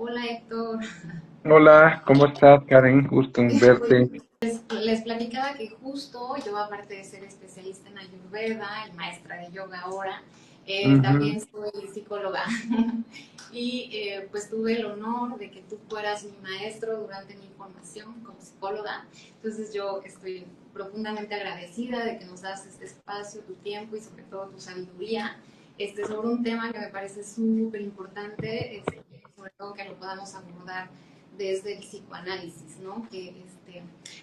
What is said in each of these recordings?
Hola Héctor. Hola, ¿cómo estás, Karen? Gusto en Pues, verte. les platicaba que justo yo, aparte de ser especialista en Ayurveda y maestra de yoga ahora, Ujú. también soy psicóloga. Y pues tuve el honor de que tú fueras mi maestro durante mi formación como psicóloga. Entonces yo estoy profundamente agradecida de que nos das este espacio, tu tiempo y sobre todo tu sabiduría sobre un tema que me parece súper importante, sobre todo que lo podamos abordar desde el psicoanálisis, ¿no?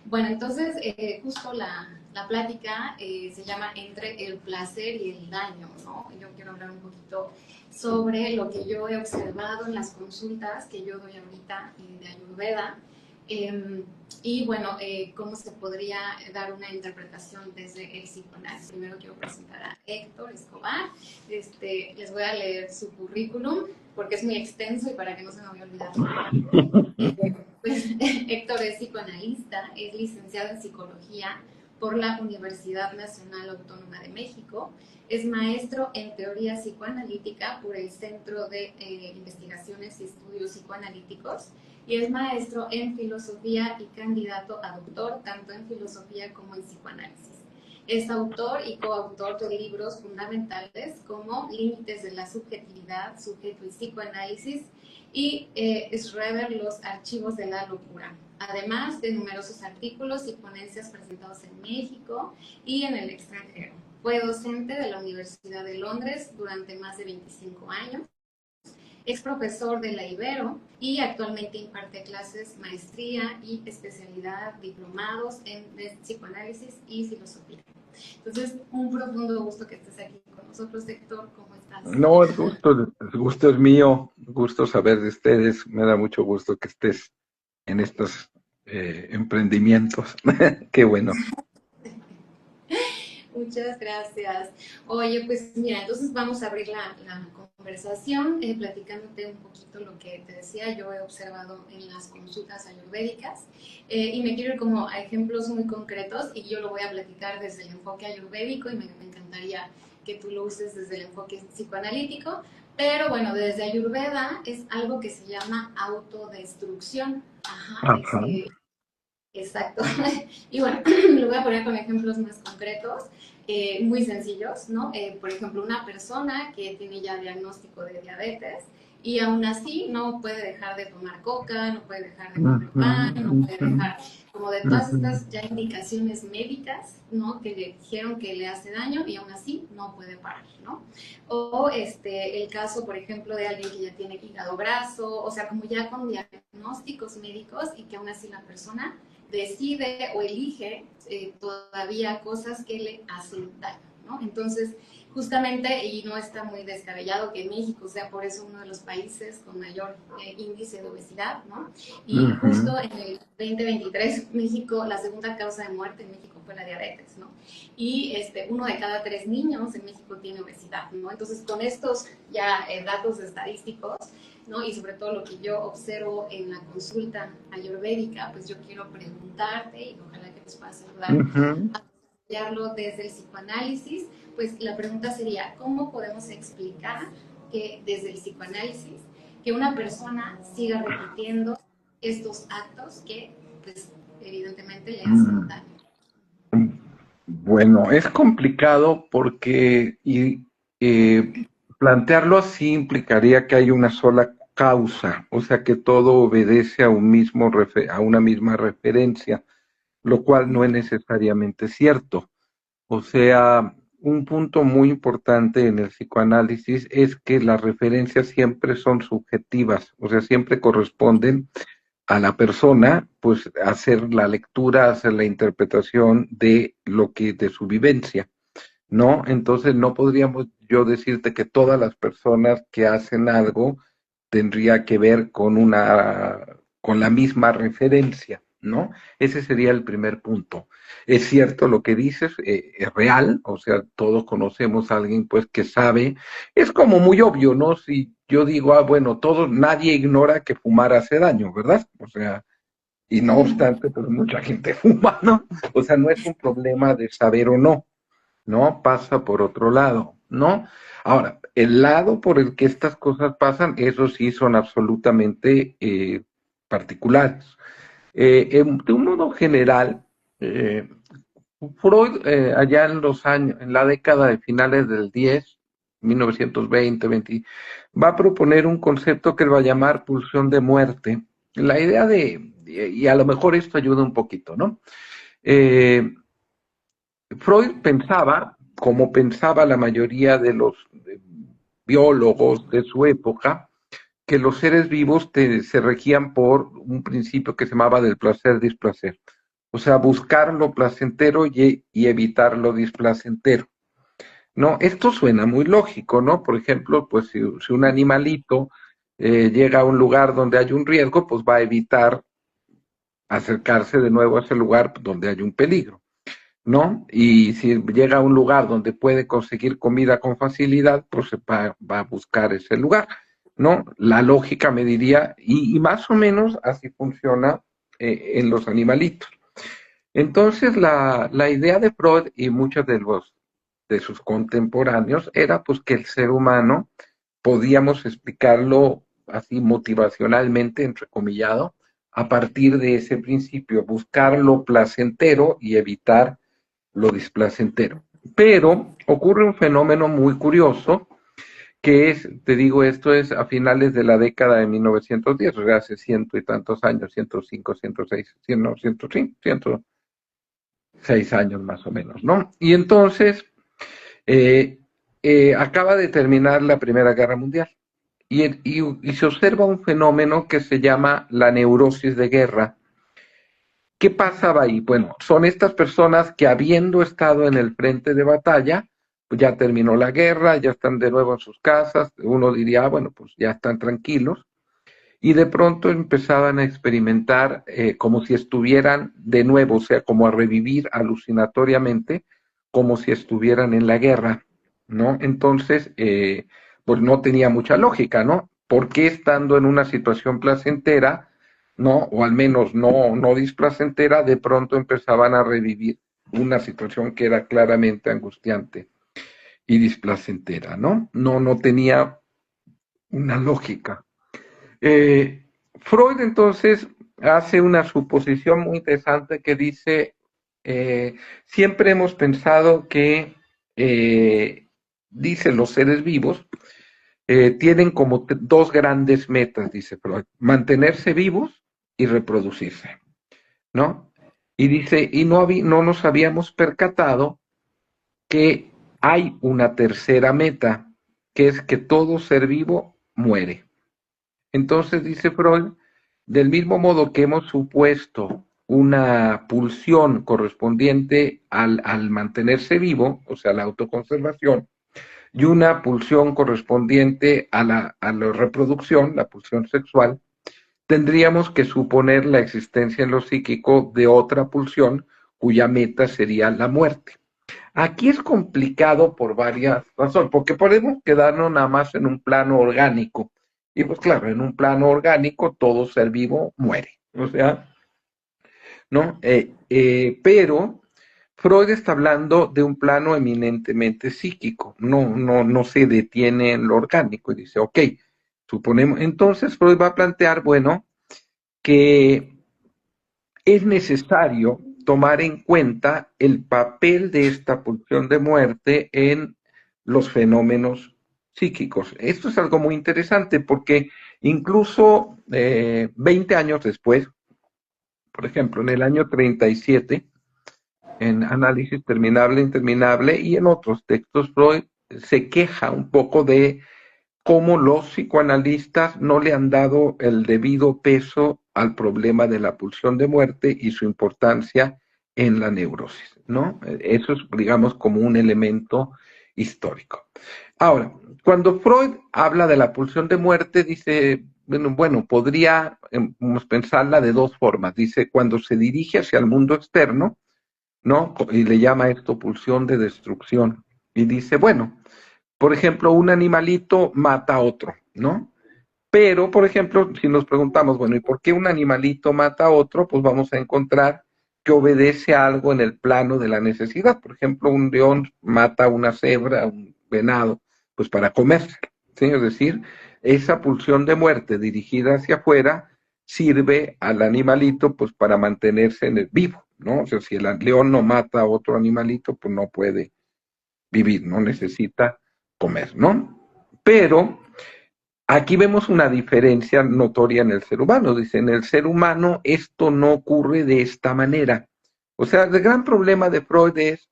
Bueno, entonces, justo la plática se llama Entre el placer y el daño, ¿no? Yo quiero hablar un poquito sobre lo que yo he observado en las consultas que yo doy ahorita de Ayurveda. Eh, y bueno, ¿cómo se podría dar una interpretación desde el psicoanálisis? Primero quiero presentar a Héctor Escobar. Les voy a leer su currículum porque es muy extenso y para que no se me vaya a olvidar nada. Pues, Héctor es psicoanalista, es licenciado en psicología por la Universidad Nacional Autónoma de México, es maestro en teoría psicoanalítica por el Centro de Investigaciones y Estudios Psicoanalíticos y es maestro en filosofía y candidato a doctor tanto en filosofía como en psicoanálisis. Es autor y coautor de libros fundamentales como Límites de la subjetividad, sujeto y psicoanálisis y Schreber, Los archivos de la locura, además de numerosos artículos y ponencias presentados en México y en el extranjero. Fue docente de la Universidad de Londres durante más de 25 años, es profesor de la Ibero y actualmente imparte clases, maestría y especialidad, diplomados en psicoanálisis y filosofía. Entonces, un profundo gusto que estés aquí con nosotros, Héctor. ¿Cómo estás? No, el gusto es mío, gusto saber de ustedes, me da mucho gusto que estés en estos emprendimientos. Qué bueno. Muchas gracias. Oye, pues mira, entonces vamos a abrir la conversación platicándote un poquito lo que te decía, yo he observado en las consultas ayurvédicas y me quiero ir como a ejemplos muy concretos y yo lo voy a platicar desde el enfoque ayurvédico y me encantaría que tú lo uses desde el enfoque psicoanalítico, pero bueno, desde Ayurveda es algo que se llama autodestrucción. Ajá, Ajá. exacto. Y bueno, lo voy a poner con ejemplos más concretos, muy sencillos, ¿no? Por ejemplo, una persona que tiene ya diagnóstico de diabetes y aún así no puede dejar de tomar coca, no puede dejar de comer Ujú, pan, no puede ujú, dejar como de todas ujú, estas ya indicaciones médicas, ¿no? Que le dijeron que le hace daño y aún así no puede parar, ¿no? O el caso, por ejemplo, de alguien que ya tiene hígado graso, o sea, como ya con diagnósticos médicos y que aún así la persona decide o elige todavía cosas que le hacen daño, ¿no? Entonces, justamente, y no está muy descabellado que México sea por eso uno de los países con mayor índice de obesidad, ¿no? Y ujú. justo en el 2023, México, la segunda causa de muerte en México fue la diabetes, ¿no? Y uno de cada 3 niños en México tiene obesidad, ¿no? Entonces, con estos ya datos estadísticos, ¿no? Y sobre todo lo que yo observo en la consulta ayurvédica, pues yo quiero preguntarte y ojalá que nos puedas ayudar Ujú. a estudiarlo desde el psicoanálisis, pues la pregunta sería, ¿cómo podemos explicar que desde el psicoanálisis que una persona siga repitiendo estos actos que pues evidentemente le hacen Mm. daño? Bueno, es complicado porque eh, plantearlo así implicaría que hay una sola causa, o sea que todo obedece a a una misma referencia, lo cual no es necesariamente cierto. O sea, un punto muy importante en el psicoanálisis es que las referencias siempre son subjetivas, o sea, siempre corresponden a la persona, pues hacer la lectura, hacer la interpretación de de su vivencia, ¿no? Entonces no podríamos yo decirte que todas las personas que hacen algo tendría que ver con la misma referencia, ¿no? Ese sería el primer punto. Es cierto lo que dices, es real, o sea, todos conocemos a alguien pues que sabe, es como muy obvio, ¿no? Si yo digo, bueno, nadie ignora que fumar hace daño, ¿verdad? O sea, y no obstante, pues mucha gente fuma, ¿no? O sea, no es un problema de saber o no, ¿no? Pasa por otro lado. ¿no? Ahora, el lado por el que estas cosas pasan, esos sí son absolutamente particulares. De un modo general, eh, Freud, allá en los años, en la década de finales del 10, 1920, 20, va a proponer un concepto que él va a llamar pulsión de muerte. La idea y a lo mejor esto ayuda un poquito, ¿no? Eh, Freud pensaba, como pensaba la mayoría de los biólogos de su época, que los seres vivos se regían por un principio que se llamaba del placer-displacer. O sea, buscar lo placentero y evitar lo displacentero. ¿No? Esto suena muy lógico, ¿no? Por ejemplo, pues si un animalito llega a un lugar donde hay un riesgo, pues va a evitar acercarse de nuevo a ese lugar donde hay un peligro. ¿No? Y si llega a un lugar donde puede conseguir comida con facilidad, pues va a buscar ese lugar, ¿no? La lógica me diría, y más o menos así funciona en los animalitos. Entonces, la idea de Freud y muchos de sus contemporáneos era pues que el ser humano podíamos explicarlo así motivacionalmente, entrecomillado, a partir de ese principio, buscar lo placentero y evitar lo displacentero. Pero ocurre un fenómeno muy curioso, que es, te digo, esto es a finales de la década de 1910, o sea, hace ciento y tantos años, 105, 106, 100, no, 105, 106 años más o menos, ¿no? Y entonces, eh, acaba de terminar la Primera Guerra Mundial y se observa un fenómeno que se llama la neurosis de guerra. ¿Qué pasaba ahí? Bueno, son estas personas que habiendo estado en el frente de batalla, pues ya terminó la guerra, ya están de nuevo en sus casas, uno diría, bueno, pues ya están tranquilos, y de pronto empezaban a experimentar como si estuvieran de nuevo, o sea, como a revivir alucinatoriamente, como si estuvieran en la guerra, ¿no? Entonces, pues no tenía mucha lógica, ¿no? ¿Por qué estando en una situación placentera, ¿no? O al menos no displacentera, de pronto empezaban a revivir una situación que era claramente angustiante y displacentera, ¿no? No tenía una lógica. Freud entonces hace una suposición muy interesante que dice, siempre hemos pensado que, dice, los seres vivos tienen como dos grandes metas, dice Freud, mantenerse vivos y reproducirse, ¿no? Y dice, y no nos habíamos percatado que hay una tercera meta, que es que todo ser vivo muere. Entonces, dice Freud, del mismo modo que hemos supuesto una pulsión correspondiente al mantenerse vivo, o sea, la autoconservación, y una pulsión correspondiente a la reproducción, la pulsión sexual, tendríamos que suponer la existencia en lo psíquico de otra pulsión cuya meta sería la muerte. Aquí es complicado por varias razones, porque podemos quedarnos nada más en un plano orgánico. Y pues claro, en un plano orgánico todo ser vivo muere. O sea, ¿no? Pero Freud está hablando de un plano eminentemente psíquico, no se detiene en lo orgánico y dice, ok, suponemos, entonces Freud va a plantear, bueno, que es necesario tomar en cuenta el papel de esta pulsión de muerte en los fenómenos psíquicos. Esto es algo muy interesante porque incluso 20 años después, por ejemplo, en el año 37, en Análisis Terminable, Interminable y en otros textos, Freud se queja un poco de cómo los psicoanalistas no le han dado el debido peso al problema de la pulsión de muerte y su importancia en la neurosis, ¿no? Eso es, digamos, como un elemento histórico. Ahora, cuando Freud habla de la pulsión de muerte, dice, bueno, podríamos pensarla de dos formas. Dice, cuando se dirige hacia el mundo externo, ¿no? Y le llama esto pulsión de destrucción. Y dice, bueno, por ejemplo, un animalito mata a otro, ¿no? Pero, por ejemplo, si nos preguntamos, bueno, ¿y por qué un animalito mata a otro? Pues vamos a encontrar que obedece a algo en el plano de la necesidad. Por ejemplo, un león mata a una cebra, venado, pues para comerse, ¿sí? Es decir, esa pulsión de muerte dirigida hacia afuera sirve al animalito pues para mantenerse en el vivo, ¿no? O sea, si el león no mata a otro animalito, pues no puede vivir, no necesita comer, ¿no? Pero aquí vemos una diferencia notoria en el ser humano. Dice, en el ser humano esto no ocurre de esta manera. O sea, el gran problema de Freud es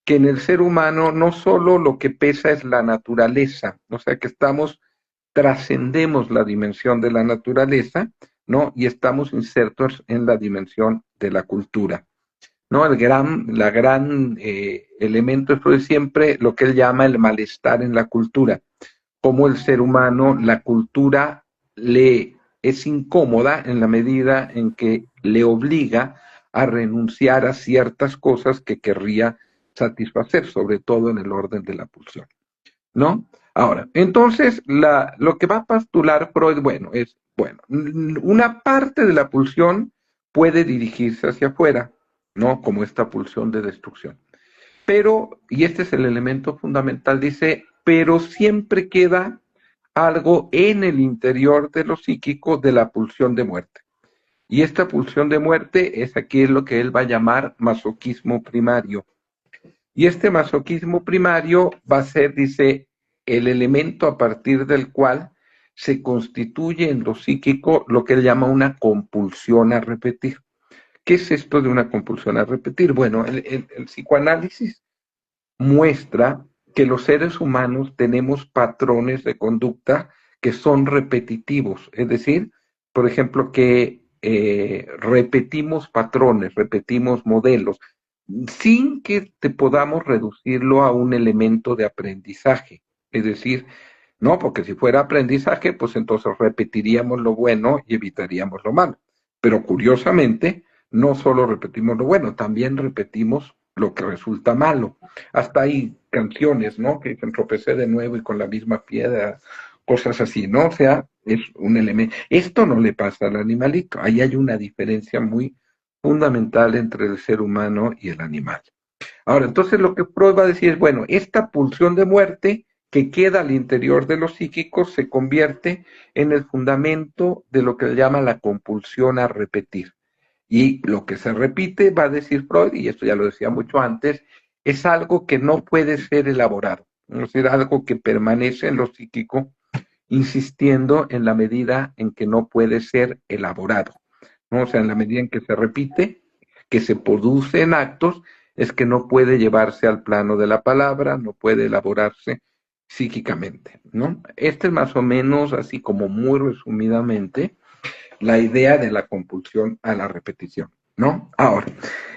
que en el ser humano no solo lo que pesa es la naturaleza, o sea, que trascendemos la dimensión de la naturaleza, ¿no? Y estamos insertos en la dimensión de la cultura. ¿No? La gran elemento es Freud siempre lo que él llama el malestar en la cultura, como el ser humano, la cultura le es incómoda en la medida en que le obliga a renunciar a ciertas cosas que querría satisfacer, sobre todo en el orden de la pulsión, ¿no? Ahora, entonces, lo que va a postular Freud, bueno, es, bueno, una parte de la pulsión puede dirigirse hacia afuera, ¿no? Como esta pulsión de destrucción. Pero, y este es el elemento fundamental, dice, pero siempre queda algo en el interior de lo psíquico de la pulsión de muerte. Y esta pulsión de muerte es aquí lo que él va a llamar masoquismo primario. Y este masoquismo primario va a ser, dice, el elemento a partir del cual se constituye en lo psíquico lo que él llama una compulsión a repetir. ¿Qué es esto de una compulsión a repetir? Bueno, el psicoanálisis muestra que los seres humanos tenemos patrones de conducta que son repetitivos, es decir, por ejemplo, que repetimos patrones, repetimos modelos, sin que te podamos reducirlo a un elemento de aprendizaje. Es decir, no, porque si fuera aprendizaje, pues entonces repetiríamos lo bueno y evitaríamos lo malo. Pero curiosamente, no solo repetimos lo bueno, también repetimos lo que resulta malo. Hasta hay canciones, ¿no? Que dicen tropecé de nuevo y con la misma piedra, cosas así, ¿no? O sea, es un elemento. Esto no le pasa al animalito. Ahí hay una diferencia muy fundamental entre el ser humano y el animal. Ahora, entonces lo que Freud va a decir es, bueno, esta pulsión de muerte que queda al interior de los psíquicos se convierte en el fundamento de lo que se llama la compulsión a repetir. Y lo que se repite, va a decir Freud, y esto ya lo decía mucho antes, es algo que no puede ser elaborado, es decir, algo que permanece en lo psíquico, insistiendo en la medida en que no puede ser elaborado, ¿no? O sea, en la medida en que se repite, que se produce en actos, es que no puede llevarse al plano de la palabra, no puede elaborarse psíquicamente, ¿no? Este es más o menos, así como muy resumidamente, la idea de la compulsión a la repetición, ¿no? Ahora,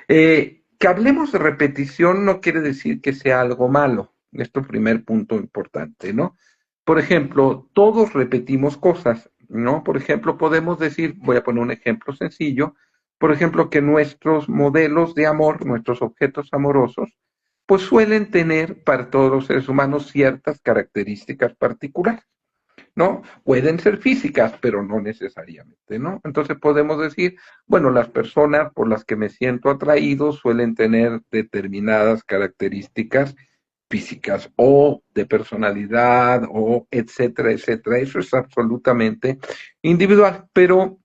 que hablemos de repetición no quiere decir que sea algo malo. Esto es el primer punto importante, ¿no? Por ejemplo, todos repetimos cosas, ¿no? Por ejemplo, podemos decir, voy a poner un ejemplo sencillo, por ejemplo, que nuestros modelos de amor, nuestros objetos amorosos, pues suelen tener para todos los seres humanos ciertas características particulares. ¿No? Pueden ser físicas, pero no necesariamente, ¿no? Entonces podemos decir, bueno, las personas por las que me siento atraído suelen tener determinadas características físicas o de personalidad o etcétera, etcétera. Eso es absolutamente individual, pero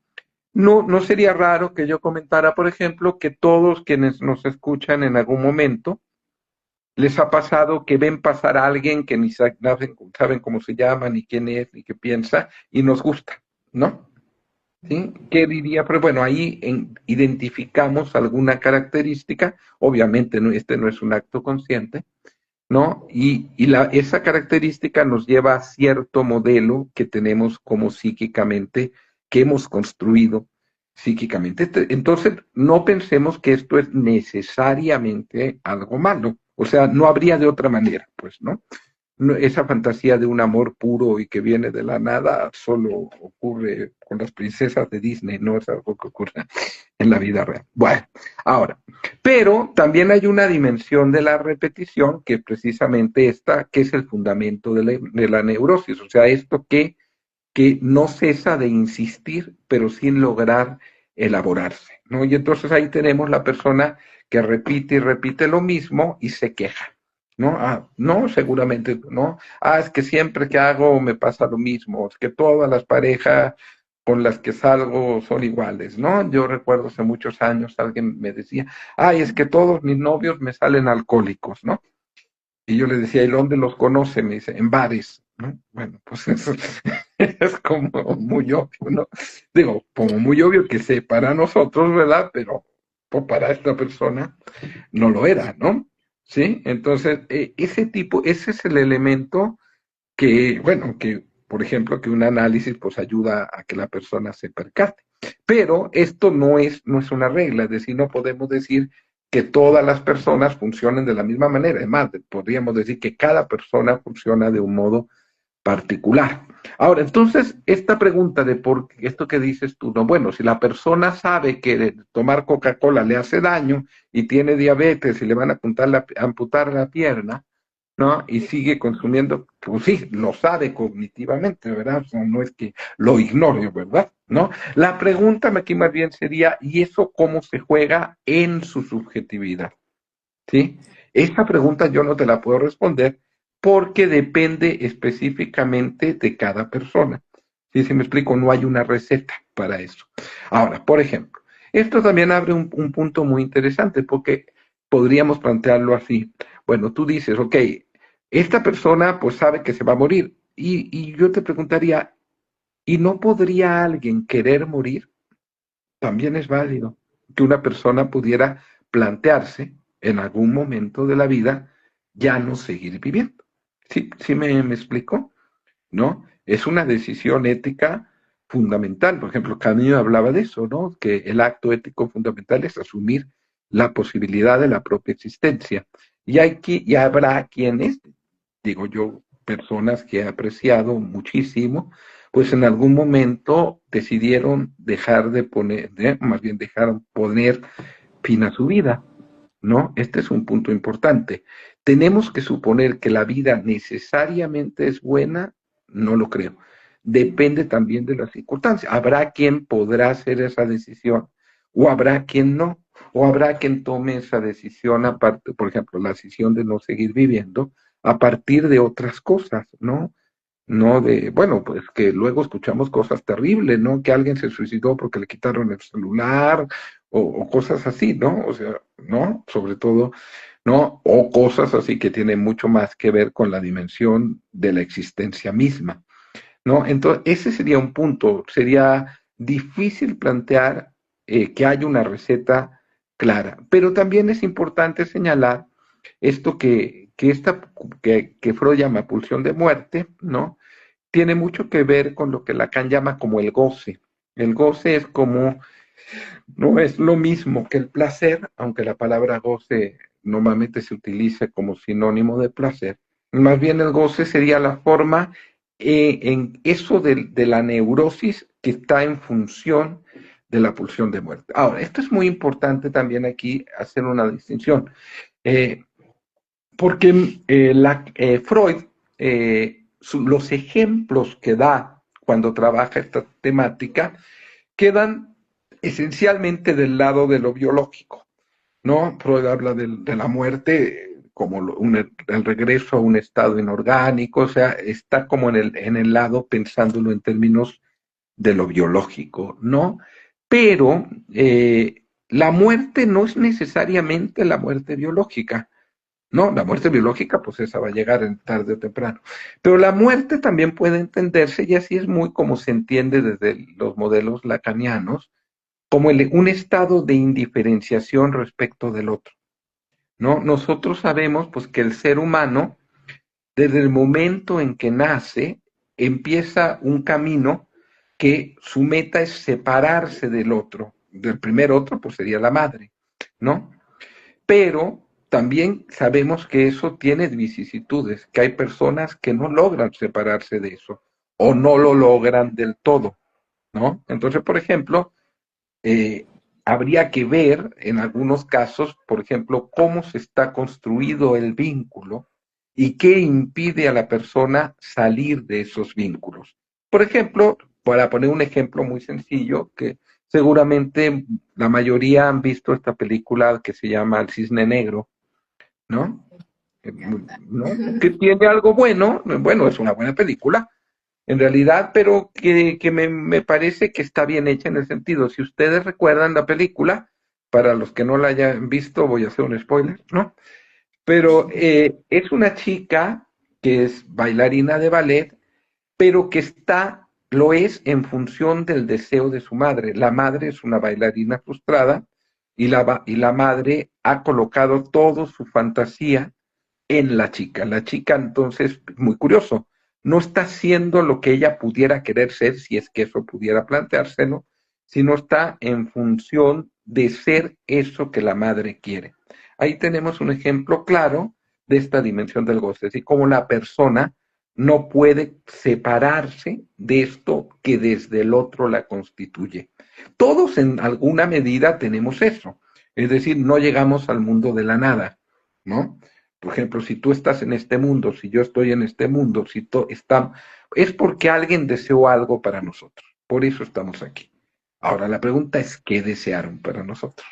no sería raro que yo comentara, por ejemplo, que todos quienes nos escuchan en algún momento les ha pasado que ven pasar a alguien que ni saben cómo se llama, ni quién es, ni qué piensa, y nos gusta, ¿no? ¿Sí? ¿Qué diría? Pero bueno, ahí identificamos alguna característica, obviamente este no es un acto consciente, ¿no? Esa característica nos lleva a cierto modelo que tenemos como psíquicamente, que hemos construido psíquicamente. Entonces, no pensemos que esto es necesariamente algo malo. O sea, no habría de otra manera, pues, ¿no? Esa fantasía de un amor puro y que viene de la nada solo ocurre con las princesas de Disney, no es algo que ocurre en la vida real. Bueno, ahora, pero también hay una dimensión de la repetición que es precisamente esta, que es el fundamento de la neurosis, o sea, esto que no cesa de insistir, pero sin lograr elaborarse, ¿no? Y entonces ahí tenemos la persona que repite y repite lo mismo y se queja. ¿no? Ah, no, seguramente no. Ah, es que siempre que hago me pasa lo mismo, es que todas las parejas con las que salgo son iguales, ¿no? Yo recuerdo hace muchos años alguien me decía, ay, es que todos mis novios me salen alcohólicos, ¿no? Y yo le decía, ¿y dónde los conoce? Me dice, en bares, ¿no? Bueno, pues eso es como muy obvio, ¿no? Digo, como muy obvio que sé para nosotros, ¿verdad? Pero pues, para esta persona no lo era, ¿no? ¿Sí? Entonces, ese tipo, ese es el elemento que, bueno, que, por ejemplo, que un análisis pues ayuda a que la persona se percate. Pero esto no es una regla, es decir, no podemos decir que todas las personas funcionen de la misma manera. Es más, podríamos decir que cada persona funciona de un modo particular. Ahora, entonces, esta pregunta de por esto que dices tú, no, bueno, si la persona sabe que tomar Coca-Cola le hace daño y tiene diabetes y le van a amputar la pierna, ¿no? Y sigue consumiendo, pues sí, lo sabe cognitivamente, ¿verdad? O sea, no es que lo ignore, ¿verdad? ¿No? La pregunta aquí más bien sería, ¿y eso cómo se juega en su subjetividad? ¿Sí? Esta pregunta yo no te la puedo responder porque depende específicamente de cada persona. ¿Sí? Si me explico, no hay una receta para eso. Ahora, por ejemplo, esto también abre un punto muy interesante porque podríamos plantearlo así. Bueno, tú dices, ok, esta persona pues sabe que se va a morir y yo te preguntaría, ¿y no podría alguien querer morir? También es válido que una persona pudiera plantearse en algún momento de la vida ya no seguir viviendo. ¿Sí, sí me explico? ¿No? Es una decisión ética fundamental. Por ejemplo, Camus hablaba de eso, ¿no? Que el acto ético fundamental es asumir la posibilidad de la propia existencia. Y habrá quienes, digo yo, personas que he apreciado muchísimo, pues en algún momento decidieron dejar de poner, más bien dejaron poner fin a su vida, ¿no? Este es un punto importante. ¿Tenemos que suponer que la vida necesariamente es buena? No lo creo. Depende también de las circunstancias. Habrá quien podrá hacer esa decisión o habrá quien no. O habrá quien tome esa decisión aparte, por ejemplo, la decisión de no seguir viviendo a partir de otras cosas, ¿no? No de, bueno, pues que luego escuchamos cosas terribles, ¿no? Que alguien se suicidó porque le quitaron el celular o cosas así, ¿no? O sea, ¿no? Sobre todo, ¿no? O cosas así que tienen mucho más que ver con la dimensión de la existencia misma, ¿no? Entonces, ese sería un punto, sería difícil plantear que haya una receta clara, pero también es importante señalar esto que Freud llama pulsión de muerte, ¿no? Tiene mucho que ver con lo que Lacan llama como el goce. El goce es como, no es lo mismo que el placer, aunque la palabra goce normalmente se utiliza como sinónimo de placer. Más bien el goce sería la forma en eso de la neurosis que está en función de la pulsión de muerte. Ahora, esto es muy importante también aquí hacer una distinción, eh, porque Freud, los ejemplos que da cuando trabaja esta temática quedan esencialmente del lado de lo biológico, ¿no? Freud habla de la muerte como el regreso a un estado inorgánico, o sea, está como en el lado pensándolo en términos de lo biológico, ¿no? Pero la muerte no es necesariamente la muerte biológica. No, la muerte biológica, pues esa va a llegar en tarde o temprano. Pero la muerte también puede entenderse, y así es muy como se entiende desde los modelos lacanianos, como un estado de indiferenciación respecto del otro, ¿no? Nosotros sabemos, pues, que el ser humano, desde el momento en que nace, empieza un camino que su meta es separarse del otro. Del primer otro, pues sería la madre, ¿no? Pero también sabemos que eso tiene vicisitudes, que hay personas que no logran separarse de eso o no lo logran del todo, ¿no? Entonces, por ejemplo, eh, habría que ver en algunos casos, por ejemplo, cómo se está construido el vínculo y qué impide a la persona salir de esos vínculos. Por ejemplo, para poner un ejemplo muy sencillo, que seguramente la mayoría han visto esta película que se llama El Cisne Negro, ¿no? Me encanta. ¿no? Que tiene algo bueno, bueno, es una buena película, en realidad, pero que me parece que está bien hecha en el sentido, si ustedes recuerdan la película, para los que no la hayan visto, voy a hacer un spoiler, ¿no? Pero es una chica que es bailarina de ballet, pero que lo es en función del deseo de su madre. La madre es una bailarina frustrada y la madre ha colocado toda su fantasía en la chica. La chica entonces, muy curioso, no está siendo lo que ella pudiera querer ser, si es que eso pudiera planteárselo, sino está en función de ser eso que la madre quiere. Ahí tenemos un ejemplo claro de esta dimensión del goce, así como la persona no puede separarse de esto que desde el otro la constituye. Todos en alguna medida tenemos eso, es decir, no llegamos al mundo de la nada, ¿no? Por ejemplo, si tú estás en este mundo, si yo estoy en este mundo, es porque alguien deseó algo para nosotros. Por eso estamos aquí. Ahora, la pregunta es, ¿qué desearon para nosotros?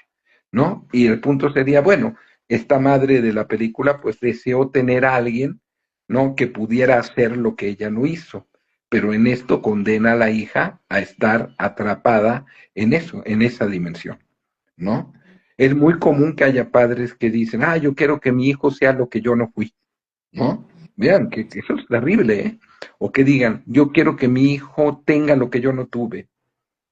¿No? Y el punto sería, bueno, esta madre de la película pues deseó tener a alguien, ¿no? Que pudiera hacer lo que ella no hizo, pero en esto condena a la hija a estar atrapada en eso, en esa dimensión, ¿no? Es muy común que haya padres que dicen, yo quiero que mi hijo sea lo que yo no fui, ¿no? Vean, que eso es terrible, ¿eh? O que digan, yo quiero que mi hijo tenga lo que yo no tuve,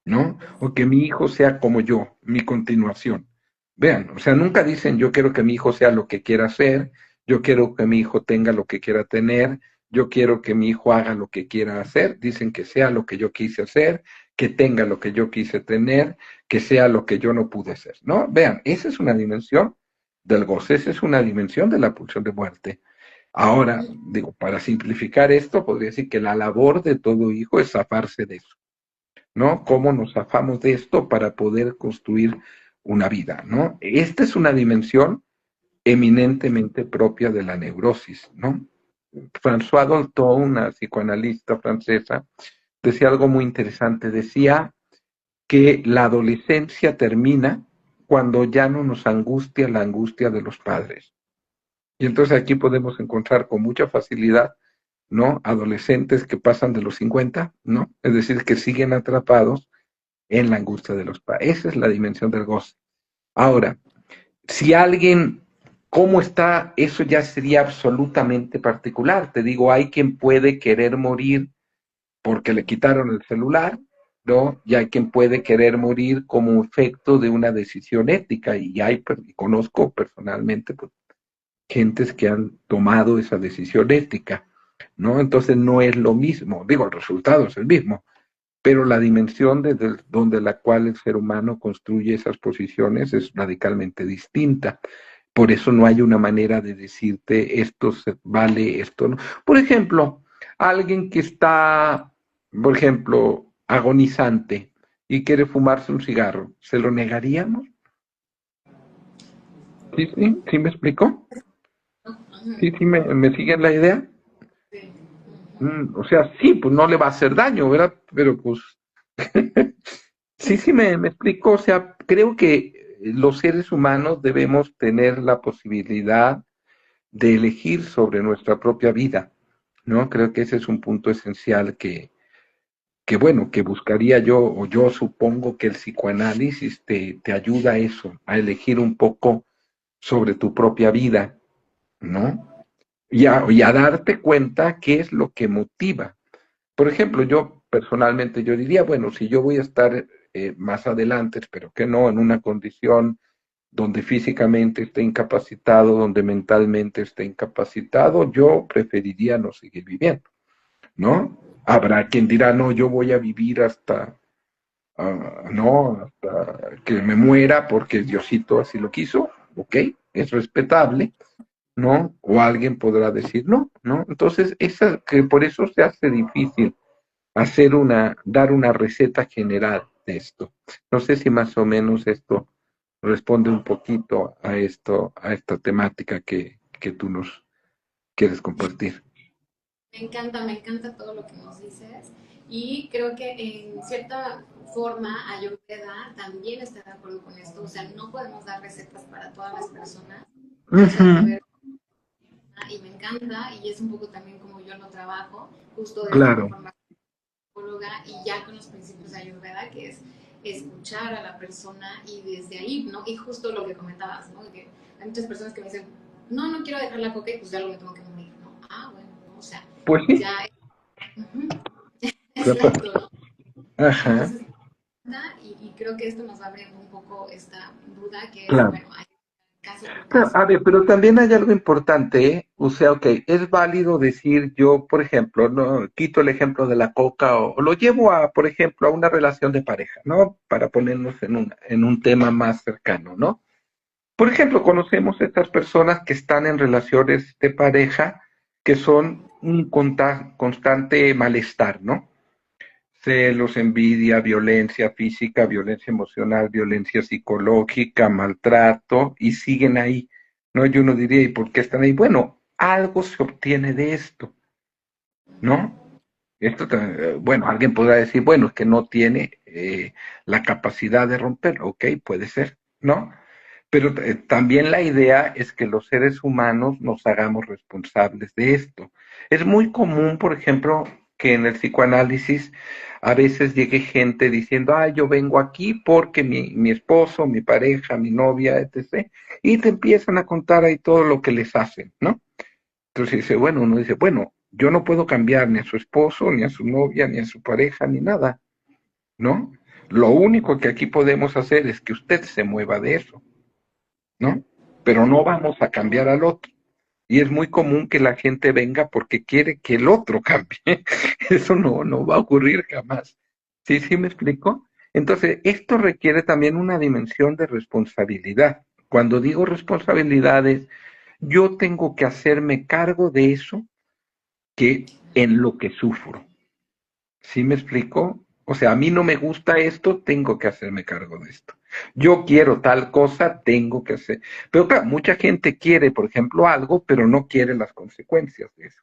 ¿no? O que mi hijo sea como yo, mi continuación. Vean, o sea, nunca dicen yo quiero que mi hijo sea lo que quiera ser, yo quiero que mi hijo tenga lo que quiera tener, yo quiero que mi hijo haga lo que quiera hacer, dicen que sea lo que yo quise hacer, que tenga lo que yo quise tener, que sea lo que yo no pude ser, ¿no? Vean, esa es una dimensión del goce, esa es una dimensión de la pulsión de muerte. Ahora, digo, para simplificar esto, podría decir que la labor de todo hijo es zafarse de eso, ¿no? ¿Cómo nos zafamos de esto para poder construir una vida, ¿no? Esta es una dimensión eminentemente propia de la neurosis, ¿no? François Dolto, una psicoanalista francesa, decía algo muy interesante, decía que la adolescencia termina cuando ya no nos angustia la angustia de los padres. Y entonces aquí podemos encontrar con mucha facilidad, ¿no? Adolescentes que pasan de los 50, ¿no? Es decir, que siguen atrapados en la angustia de los padres. Esa es la dimensión del goce. Ahora, si alguien, ¿cómo está? Eso ya sería absolutamente particular. Te digo, hay quien puede querer morir porque le quitaron el celular, ¿no? Y hay quien puede querer morir como efecto de una decisión ética. Y conozco personalmente pues, gentes que han tomado esa decisión ética, ¿no? Entonces no es lo mismo. Digo, el resultado es el mismo, pero la dimensión desde donde la cual el ser humano construye esas posiciones es radicalmente distinta. Por eso no hay una manera de decirte esto vale, esto no. Por ejemplo, alguien que está, por ejemplo, agonizante y quiere fumarse un cigarro, ¿se lo negaríamos? Sí, sí, sí me explico. Sí, sí me siguen la idea. Sí. O sea, sí, pues no le va a hacer daño, ¿verdad? Pero pues sí, sí, me explico. O sea, creo que los seres humanos debemos tener la posibilidad de elegir sobre nuestra propia vida, ¿no? Creo que ese es un punto esencial que bueno, que buscaría yo, o yo supongo que el psicoanálisis te ayuda a eso, a elegir un poco sobre tu propia vida, ¿no? Y a darte cuenta qué es lo que motiva. Por ejemplo, yo personalmente yo diría, bueno, si yo voy a estar más adelante, espero que no, en una condición donde físicamente esté incapacitado, donde mentalmente esté incapacitado, yo preferiría no seguir viviendo, ¿no? Habrá quien dirá, no, yo voy a vivir hasta, no, hasta que me muera porque Diosito así lo quiso, ok, es respetable, ¿no? O alguien podrá decir no, ¿no? Entonces, que por eso se hace difícil dar una receta general de esto. No sé si más o menos esto responde un poquito a a esta temática que tú nos quieres compartir. Me encanta todo lo que nos dices y creo que en cierta forma Ayurveda también está de acuerdo con esto, o sea, no podemos dar recetas para todas las personas, tiene Ujú. que ver encanta y es un poco también como yo lo trabajo, justo desde mi claro, formación psicóloga y ya con los principios de Ayurveda, que es escuchar a la persona y desde ahí, ¿no? Y justo lo que comentabas, ¿no? Que hay muchas personas que me dicen, no, no quiero dejar la coca y pues ya lo me tengo que morir, ¿no? Ah, bueno, ¿no? O sea, pues sí, ya, uh-huh, claro. exacto, ¿no? Ajá, Entonces, y creo que esto nos abre un poco esta duda que es, claro. bueno, hay caso por Claro, caso. a ver, pero también hay algo importante, ¿eh? O sea, ok, es válido decir yo, por ejemplo, no quito el ejemplo de la coca o lo llevo a, por ejemplo, a una relación de pareja, ¿no? Para ponernos en un tema más cercano, ¿no? Por ejemplo, conocemos estas personas que están en relaciones de pareja que son un constante malestar, ¿no? Celos, envidia, violencia física, violencia emocional, violencia psicológica, maltrato, y siguen ahí, ¿no? Yo no diría, ¿y por qué están ahí? Bueno, algo se obtiene de esto, ¿no? Esto, bueno, alguien podrá decir, bueno, es que no tiene la capacidad de romperlo, ok, puede ser, ¿no? Pero también la idea es que los seres humanos nos hagamos responsables de esto. Es muy común, por ejemplo, que en el psicoanálisis a veces llegue gente diciendo, ah, yo vengo aquí porque mi esposo, mi pareja, mi novia, etc. Y te empiezan a contar ahí todo lo que les hacen, ¿no? Entonces dice, bueno, uno dice, bueno, yo no puedo cambiar ni a su esposo, ni a su novia, ni a su pareja, ni nada, ¿no? Lo único que aquí podemos hacer es que usted se mueva de eso, ¿no? Pero no vamos a cambiar al otro. Y es muy común que la gente venga porque quiere que el otro cambie. Eso no va a ocurrir jamás. ¿Sí, sí me explico? Entonces, esto requiere también una dimensión de responsabilidad. Cuando digo responsabilidades, yo tengo que hacerme cargo de eso que en lo que sufro. ¿Sí me explico? O sea, a mí no me gusta esto, tengo que hacerme cargo de esto. Yo quiero tal cosa, tengo que hacer. Pero claro, mucha gente quiere, por ejemplo, algo, pero no quiere las consecuencias de eso.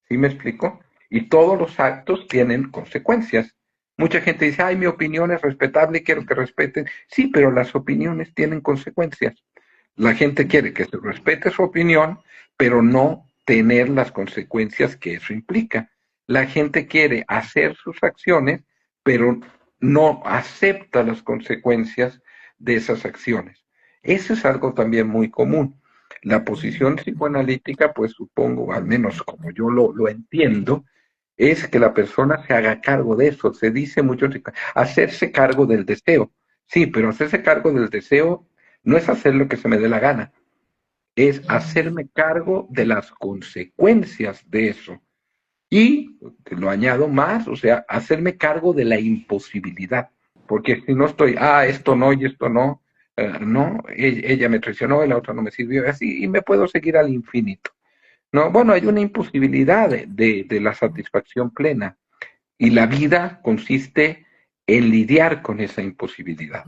¿Sí me explico? Y todos los actos tienen consecuencias. Mucha gente dice, ay, mi opinión es respetable y quiero que respeten. Sí, pero las opiniones tienen consecuencias. La gente quiere que se respete su opinión, pero no tener las consecuencias que eso implica. La gente quiere hacer sus acciones, pero no acepta las consecuencias de esas acciones. Eso es algo también muy común. La posición psicoanalítica, pues supongo, al menos como yo lo entiendo, es que la persona se haga cargo de eso. Se dice mucho, hacerse cargo del deseo. Sí, pero hacerse cargo del deseo no es hacer lo que se me dé la gana, es hacerme cargo de las consecuencias de eso. Y lo añado más, o sea, hacerme cargo de la imposibilidad. Porque si no estoy, ah, esto no y esto no, no, ella me traicionó y la otra no me sirvió, así, y me puedo seguir al infinito. No, bueno, hay una imposibilidad de la satisfacción plena y la vida consiste en lidiar con esa imposibilidad.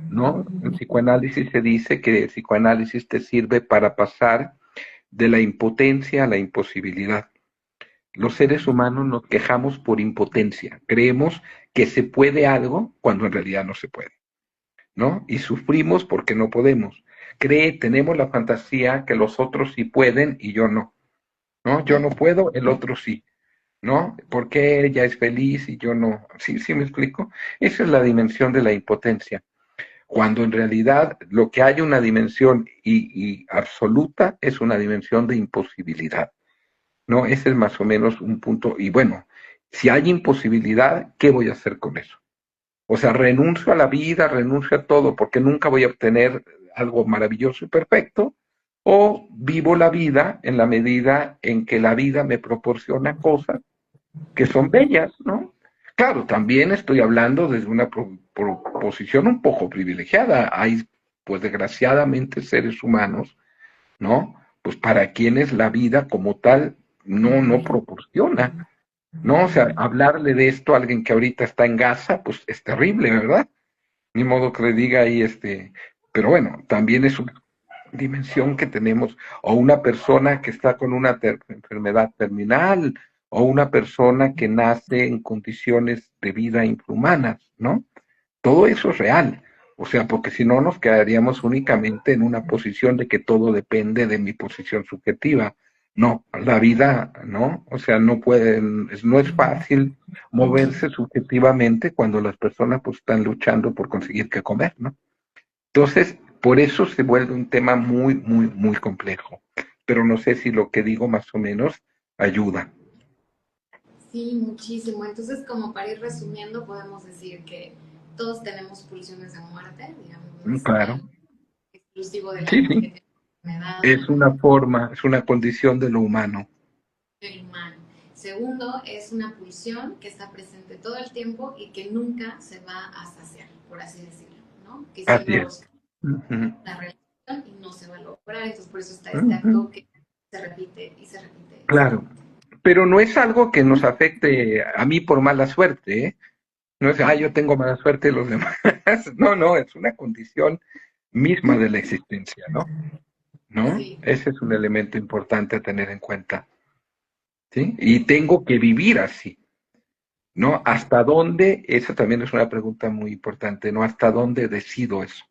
¿No? En psicoanálisis se dice que el psicoanálisis te sirve para pasar de la impotencia a la imposibilidad. Los seres humanos nos quejamos por impotencia. Creemos que se puede algo cuando en realidad no se puede, ¿no? Y sufrimos porque no podemos. Tenemos la fantasía que los otros sí pueden y yo no, ¿no? Yo no puedo, el otro sí, ¿no? Porque ella es feliz y yo no. ¿Sí, sí me explico? Esa es la dimensión de la impotencia cuando en realidad lo que hay una dimensión y absoluta es una dimensión de imposibilidad, ¿no? Ese es más o menos un punto. Y bueno, si hay imposibilidad, ¿qué voy a hacer con eso? O sea, renuncio a la vida, renuncio a todo, porque nunca voy a obtener algo maravilloso y perfecto, o vivo la vida en la medida en que la vida me proporciona cosas que son bellas, ¿no? Claro, también estoy hablando desde una posición un poco privilegiada. Hay, pues desgraciadamente, seres humanos, ¿no? Pues para quienes la vida como tal no proporciona, ¿no? O sea, hablarle de esto a alguien que ahorita está en Gaza, pues es terrible, ¿verdad? Ni modo que le diga ahí, pero bueno, también es una dimensión que tenemos, o una persona que está con una enfermedad terminal, o una persona que nace en condiciones de vida infrahumanas, ¿no? Todo eso es real. O sea, porque si no nos quedaríamos únicamente en una posición de que todo depende de mi posición subjetiva. No, la vida, ¿no? O sea, no pueden, no es fácil moverse subjetivamente cuando las personas pues están luchando por conseguir qué comer, ¿no? Entonces, por eso se vuelve un tema muy, muy, muy complejo. Pero no sé si lo que digo más o menos ayuda. Sí, muchísimo. Entonces, como para ir resumiendo, podemos decir que todos tenemos pulsiones de muerte, digamos, no es Claro. algo exclusivo de la Sí, gente que sí. tiene enfermedad Es una forma, es una condición de lo humano. del humano. Segundo, es una pulsión que está presente todo el tiempo y que nunca se va a saciar, por así decirlo, ¿no? Que Así siempre es. busca Ujú, la relación y no se va a lograr. Entonces, por eso está este ujú. acto que se repite y se repite y se Claro. repite. Pero no es algo que nos afecte a mí por mala suerte, ¿eh? No es, yo tengo mala suerte y los demás. No, no, es una condición misma de la existencia, ¿no? ¿No? Sí, Ese es un elemento importante a tener en cuenta, ¿sí? Y tengo que vivir así, ¿no? ¿Hasta dónde? Esa también es una pregunta muy importante, ¿no? ¿Hasta dónde decido eso?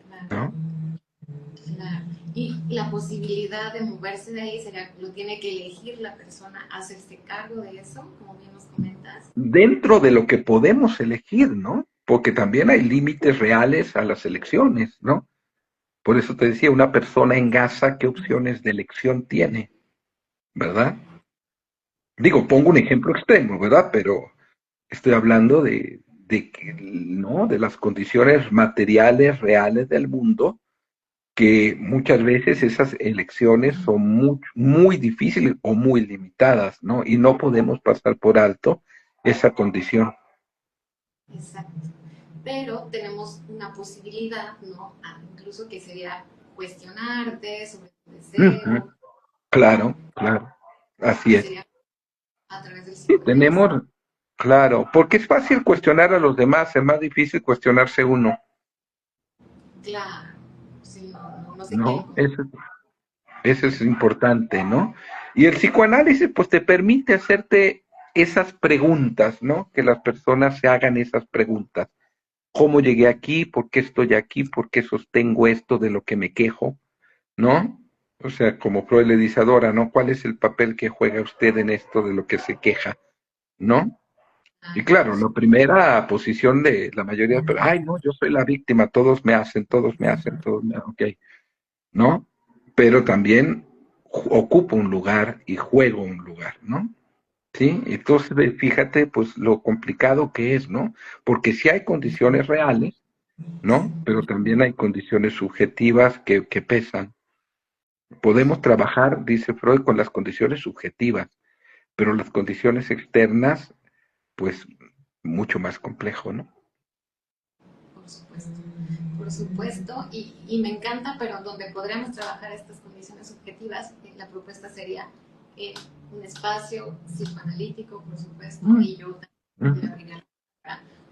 claro. ¿No? Claro. Y la posibilidad de moverse de ahí sería, lo tiene que elegir la persona, hacerse cargo de eso, como bien nos comentas. Dentro de lo que podemos elegir, ¿no? Porque también hay límites reales a las elecciones, ¿no? Por eso te decía, una persona en Gaza, ¿qué opciones de elección tiene? ¿Verdad? Digo, pongo un ejemplo extremo, ¿verdad? Pero estoy hablando ¿no? De las condiciones materiales reales del mundo, que muchas veces esas elecciones son muy, muy difíciles o muy limitadas, ¿no? Y no podemos pasar por alto esa condición. Exacto. Pero tenemos una posibilidad, ¿no? Incluso que sería cuestionarte sobre tu Ujú, deseo, claro, claro, así y es. sería a través del Sí, psicoanálisis. tenemos, claro, porque es fácil cuestionar a los demás, es más difícil cuestionarse uno, Claro, sí, no se quieren ¿no? como... Eso es importante, ¿no? Y el psicoanálisis, pues, te permite hacerte esas preguntas, ¿no? Que las personas se hagan esas preguntas. ¿Cómo llegué aquí? ¿Por qué estoy aquí? ¿Por qué sostengo esto de lo que me quejo? ¿No? O sea, como Freud le dice a Dora, ¿no? ¿Cuál es el papel que juega usted en esto de lo que se queja? ¿No? Y Ah, claro, pues, la primera posición de la mayoría, pero, ay, no, yo soy la víctima, todos me hacen, todos me hacen, todos me hacen, ok, ¿no? Pero también ocupo un lugar y juego un lugar, ¿no? Sí, entonces fíjate pues lo complicado que es, ¿no? Porque sí hay condiciones reales, ¿no? Pero también hay condiciones subjetivas que pesan. Podemos trabajar, dice Freud, con las condiciones subjetivas, pero las condiciones externas, pues mucho más complejo, ¿no? por supuesto, por supuesto, y me encanta, pero donde podríamos trabajar estas condiciones subjetivas, la propuesta sería eh, un espacio psicoanalítico, por supuesto, Mm, y yo también le mm, abriría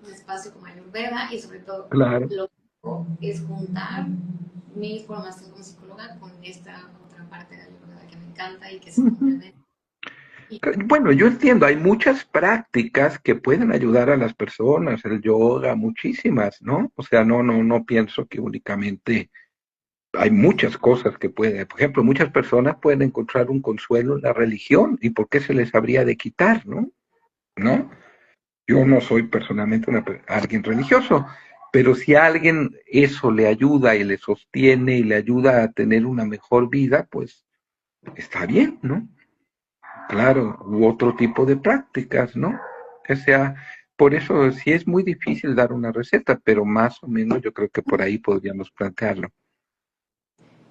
un espacio como Ayurveda, y sobre todo claro. lo que hago es juntar mi formación como psicóloga con esta otra parte de Ayurveda que me encanta y que se Ujú. complementa. Y, Bueno, yo entiendo, hay muchas prácticas que pueden ayudar a las personas, el yoga, muchísimas, ¿no? O sea, no pienso que únicamente hay muchas cosas que pueden, por ejemplo, muchas personas pueden encontrar un consuelo en la religión y por qué se les habría de quitar, ¿no? ¿No? Yo no soy personalmente alguien religioso, pero si a alguien eso le ayuda y le sostiene y le ayuda a tener una mejor vida, pues está bien, ¿no? Claro, u otro tipo de prácticas, ¿no? O sea, por eso sí es muy difícil dar una receta, pero más o menos yo creo que por ahí podríamos plantearlo.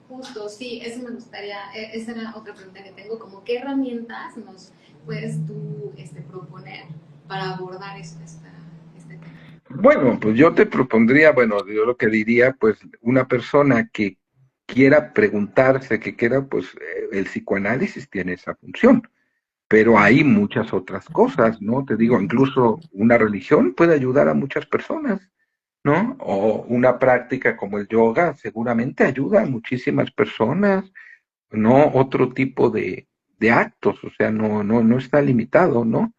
justo, sí, eso me gustaría, esa era otra pregunta que tengo, como qué herramientas nos puedes tú proponer para abordar este tema. Bueno, pues yo te propondría, bueno, yo lo que diría, pues una persona que quiera preguntarse, que quiera, pues el psicoanálisis tiene esa función, pero hay muchas otras cosas, ¿no? Te digo, incluso una religión puede ayudar a muchas personas, ¿no? O una práctica como el yoga seguramente ayuda a muchísimas personas, ¿no? Otro tipo de actos, o sea, no está limitado, ¿no?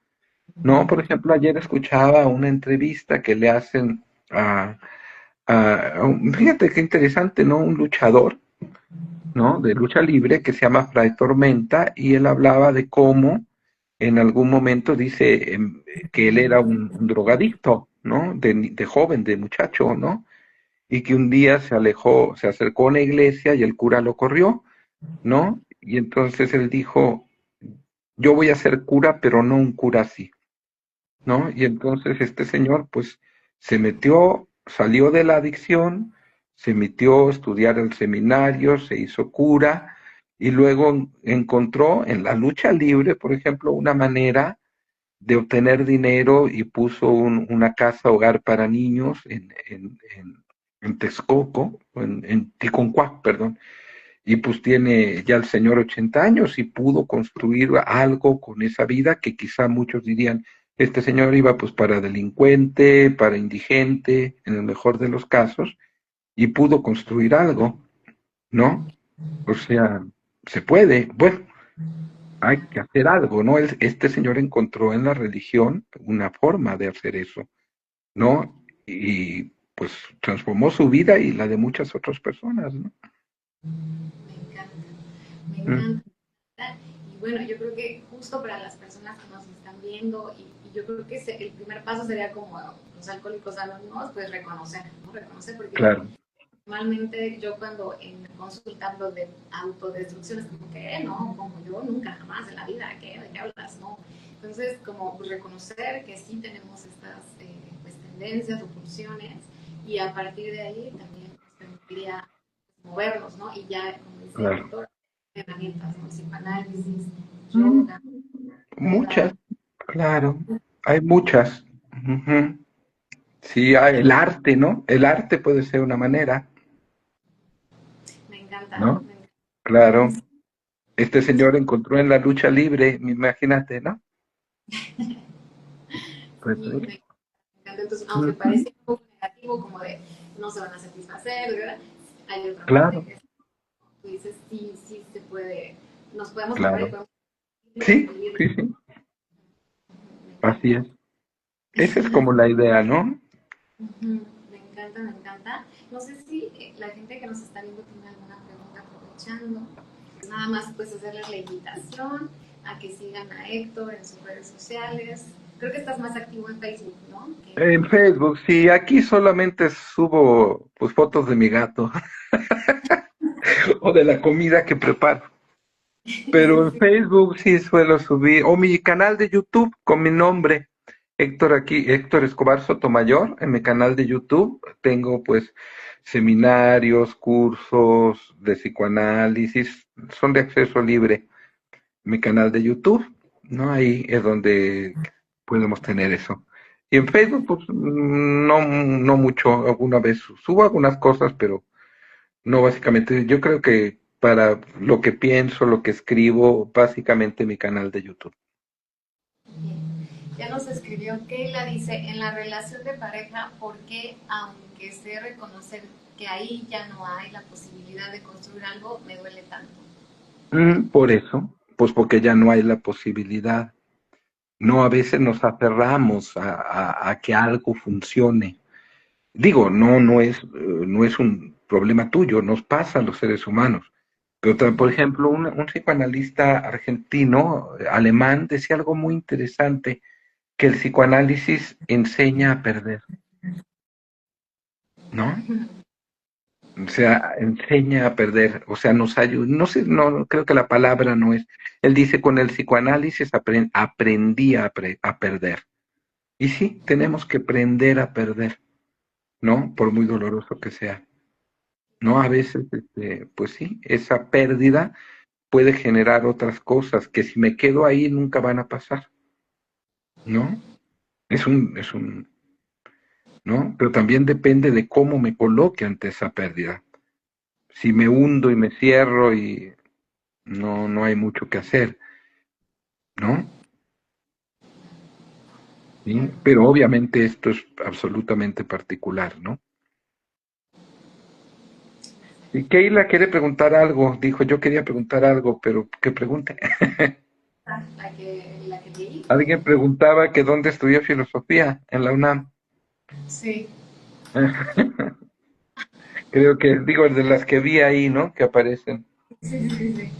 No, por ejemplo, ayer escuchaba una entrevista que le hacen fíjate qué interesante, ¿no? Un luchador, ¿no? De lucha libre que se llama Fray Tormenta y él hablaba de cómo en algún momento dice que él era un drogadicto, ¿no? De joven, de muchacho, ¿no? Y que un día se alejó, se acercó a una iglesia y el cura lo corrió, ¿no? Y entonces él dijo, yo voy a ser cura, pero no un cura así, ¿no? Y entonces este señor, pues, se metió, salió de la adicción, se metió a estudiar el seminario, se hizo cura, y luego encontró en la lucha libre, por ejemplo, una manera de obtener dinero y puso una casa hogar para niños en Texcoco, en Ticoncuac, perdón, y pues tiene ya el señor 80 años y pudo construir algo con esa vida que quizá muchos dirían, este señor iba pues para delincuente, para indigente, en el mejor de los casos, y pudo construir algo, ¿no? O sea, se puede, bueno, hay que hacer algo, ¿no? Este señor encontró en la religión una forma de hacer eso, ¿no? Y pues transformó su vida y la de muchas otras personas, ¿no? Me encanta, me Mm, encanta. Y bueno, yo creo que justo para las personas que nos están viendo, y yo creo que el primer paso sería como los alcohólicos anónimos, pues reconocer, ¿no? Reconocer porque claro, normalmente yo cuando en consulta hablo de autodestrucción, es como que, no, como yo nunca jamás en la vida, ¿qué? ¿De qué hablas? No. Entonces, como pues, reconocer que sí tenemos estas pues, tendencias o pulsiones y a partir de ahí también nos permitiría movernos, ¿no? Y ya, como dice el claro. autor, herramientas, ¿no? Psicoanálisis, Mm, yoga, muchas, claro, hay muchas. Ujú. Sí, el arte, ¿no? El arte puede ser una manera, me encanta, ¿no? me encanta. Claro. Este Justo, señor encontró en la lucha libre, imagínate, ¿no? Pues sí, sí. me encanta. Entonces, aunque Ujú. parece un poco negativo, como de no se van a satisfacer, ¿verdad? Hay otra parte Claro, que tú dices, sí, sí se puede, nos podemos mover y claro. podemos Sí, vivir. sí, sí, Me así encanta. es. Esa es como la idea, ¿no? Me encanta, me encanta. No sé si la gente que nos está viendo tiene alguna pregunta aprovechando. Pues nada más pues hacerles la invitación a que sigan a Héctor en sus redes sociales. Creo que estás más activo en Facebook, ¿no? En Facebook, sí, aquí solamente subo pues fotos de mi gato o de la comida que preparo. Pero Sí, en sí. Facebook sí suelo subir, o mi canal de YouTube con mi nombre, Héctor aquí, Héctor Escobar Sotomayor, en mi canal de YouTube tengo pues seminarios, cursos de psicoanálisis, son de acceso libre, mi canal de YouTube, ¿no? Ahí es donde podemos tener eso. Y en Facebook, pues no, no mucho, alguna vez subo algunas cosas, pero no, básicamente, yo creo que para lo que pienso, lo que escribo, básicamente mi canal de YouTube. Bien. Ya nos escribió Keila, dice, en la relación de pareja, ¿por qué, aunque sé reconocer que ahí ya no hay la posibilidad de construir algo, me duele tanto? Por eso, pues porque ya no hay la posibilidad. No, a veces nos aferramos a que algo funcione. Digo, no es un problema tuyo, nos pasa a los seres humanos. Pero, por ejemplo, un psicoanalista argentino, alemán, decía algo muy interesante, que el psicoanálisis enseña a perder, ¿no? O sea, enseña a perder, o sea, nos ayuda, no sé, no, creo que la palabra no es, él dice, con el psicoanálisis aprendí a perder. Y sí, tenemos que aprender a perder, ¿no? Por muy doloroso que sea, ¿no? A veces, pues sí, esa pérdida puede generar otras cosas que si me quedo ahí nunca van a pasar, ¿no? ¿No? Pero también depende de cómo me coloque ante esa pérdida. Si me hundo y me cierro y no hay mucho que hacer, ¿no? ¿Sí? Pero obviamente esto es absolutamente particular, ¿no? Y Keila quiere preguntar algo, dijo, yo quería preguntar algo, pero ¿qué pregunte? La que leí. Alguien preguntaba que dónde estudió filosofía en la UNAM. Sí. Creo que, digo, de las que vi ahí, ¿no? Que aparecen. Sí, sí, sí, sí.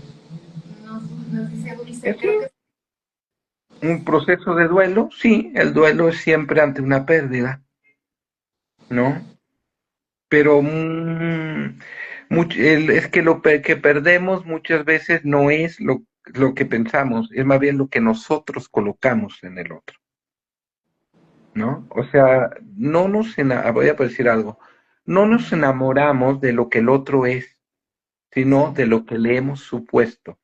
Nos dice Dulce, Es creo que un proceso de duelo, sí, el duelo es siempre ante una pérdida, ¿no? Pero es que que perdemos muchas veces no es lo que pensamos, es más bien lo que nosotros colocamos en el otro, ¿no? O sea, voy a decir algo, no nos enamoramos de lo que el otro es, sino sí, de lo que le hemos supuesto,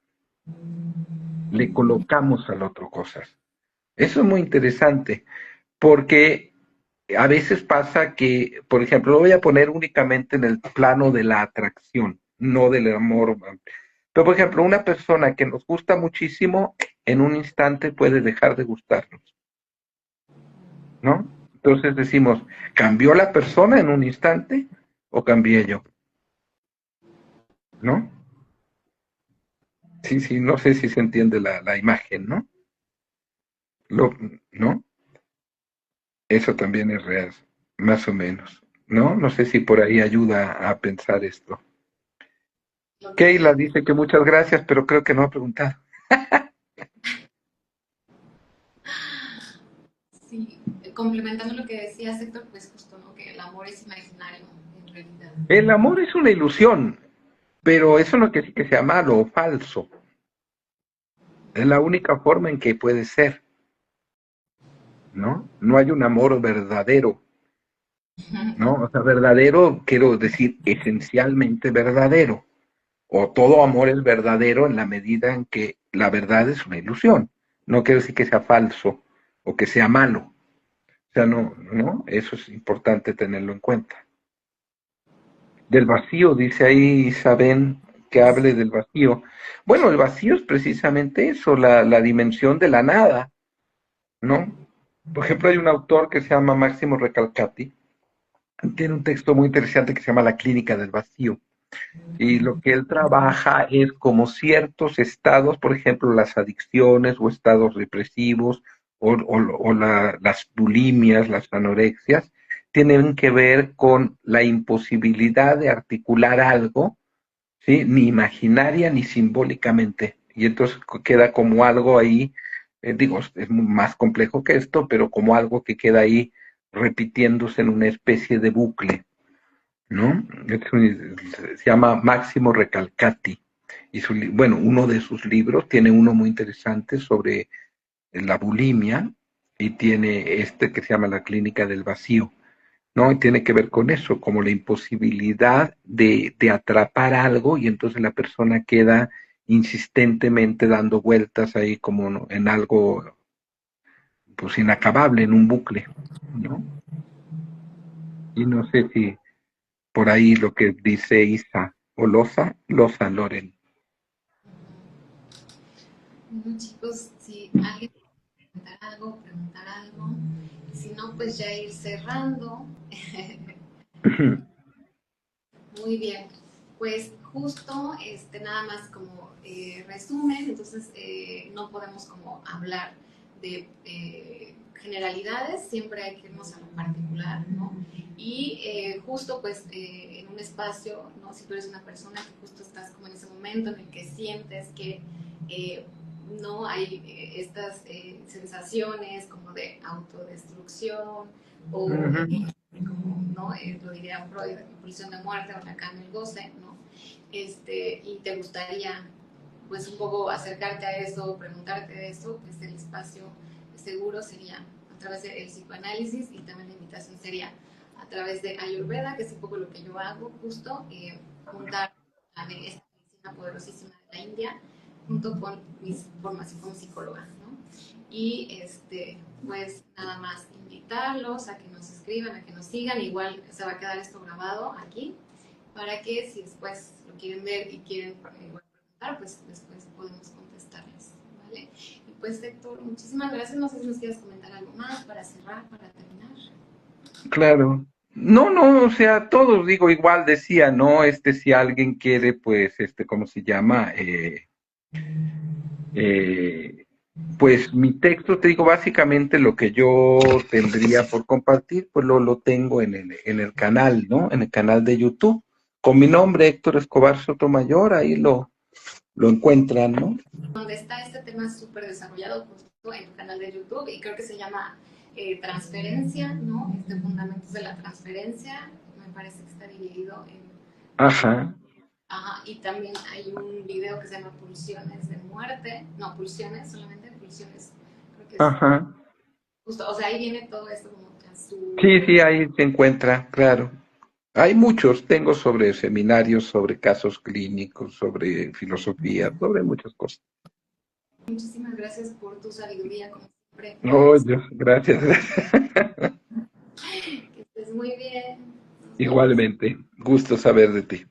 le colocamos al otro cosas. Eso es muy interesante, porque a veces pasa que, por ejemplo, lo voy a poner únicamente en el plano de la atracción, no del amor. Pero, por ejemplo, una persona que nos gusta muchísimo, en un instante puede dejar de gustarnos, ¿no? Entonces decimos, ¿cambió la persona en un instante o cambié yo? ¿No? Sí, sí, no sé si se entiende la imagen, ¿no? Lo, ¿No? Eso también es real, más o menos, ¿no? No sé si por ahí ayuda a pensar esto. lo Keila que dice que muchas gracias, pero creo que no ha preguntado. sí, complementando lo que decía Héctor, pues justo, ¿no? Que el amor es imaginario, en realidad. El amor es una ilusión, pero eso no quiere decir que sea malo o falso. Es la única forma en que puede ser, ¿no? No hay un amor verdadero, ¿no? O sea, verdadero, quiero decir, esencialmente verdadero. O todo amor es verdadero en la medida en que la verdad es una ilusión. No quiero decir que sea falso o que sea malo. O sea, no, no, eso es importante tenerlo en cuenta. Del vacío, dice ahí Isabel, que hable del vacío. Bueno, el vacío es precisamente eso, la dimensión de la nada, ¿no? Por ejemplo, hay un autor que se llama Máximo Recalcati, tiene un texto muy interesante que se llama La clínica del vacío. Y lo que él trabaja es como ciertos estados, por ejemplo, las adicciones o estados represivos las bulimias, las anorexias, tienen que ver con la imposibilidad de articular algo, ¿sí? Ni imaginaria ni simbólicamente. Y entonces queda como algo ahí, digo, es más complejo que esto, pero como algo que queda ahí repitiéndose en una especie de bucle. ¿No? Se llama Máximo Recalcati. Y bueno, uno de sus libros tiene uno muy interesante sobre la bulimia y tiene este que se llama La clínica del vacío, ¿no? Y tiene que ver con eso, como la imposibilidad de atrapar algo y entonces la persona queda insistentemente dando vueltas ahí como en algo pues inacabable, en un bucle, ¿no? Y no sé si por ahí lo que dice Isa o Loza Loren. Bueno, chicos, si alguien quiere preguntar algo, y si no, pues ya ir cerrando. Muy bien, pues justo nada más como resumen, entonces no podemos como hablar de generalidades, siempre hay que irnos a lo particular, ¿no? Y justo pues en un espacio, ¿no? Si tú eres una persona que justo estás como en ese momento en el que sientes que eh, no hay estas sensaciones como de autodestrucción o como, ¿no? Lo diría Freud, pulsión de muerte o Lacan el goce, ¿no? Y te gustaría, pues, un poco acercarte a eso, preguntarte de eso, pues el espacio seguro sería a través del psicoanálisis y también la invitación sería a través de Ayurveda, que es un poco lo que yo hago, justo, juntar a esta medicina poderosísima de la India junto con mi formación como psicóloga, ¿no? Y pues nada más invitarlos a que nos escriban, a que nos sigan, igual se va a quedar esto grabado aquí, para que si después lo quieren ver y quieren igual preguntar, pues después podemos contestarles, ¿vale? Y pues Héctor, muchísimas gracias, no sé si nos quieres comentar algo más para cerrar, para terminar. Claro. No, no, o sea, todos digo igual decía, ¿no? Si alguien quiere, pues, ¿cómo se llama? Eh, pues mi texto, te digo, básicamente lo que yo tendría por compartir, pues lo tengo en el canal, ¿no? En el canal de YouTube, con mi nombre, Héctor Escobar Sotomayor, ahí lo encuentran, ¿no? Donde está este tema súper desarrollado justo en tu canal de YouTube y creo que se llama transferencia, ¿no? Fundamentos de la transferencia, me parece que está dividido en... Ajá, Ajá, y también hay un video que se llama Pulsiones de Muerte, no, Pulsiones, solamente Pulsiones, creo que es ajá. justo, o sea, ahí viene todo esto como que Sí, azul. sí, ahí se encuentra, claro. Hay muchos, tengo sobre seminarios, sobre casos clínicos, sobre filosofía, sobre muchas cosas. Muchísimas gracias por tu sabiduría, como siempre. Oh, Dios, gracias, gracias. Que estés muy bien. Nos vemos. Igualmente, gusto saber de ti.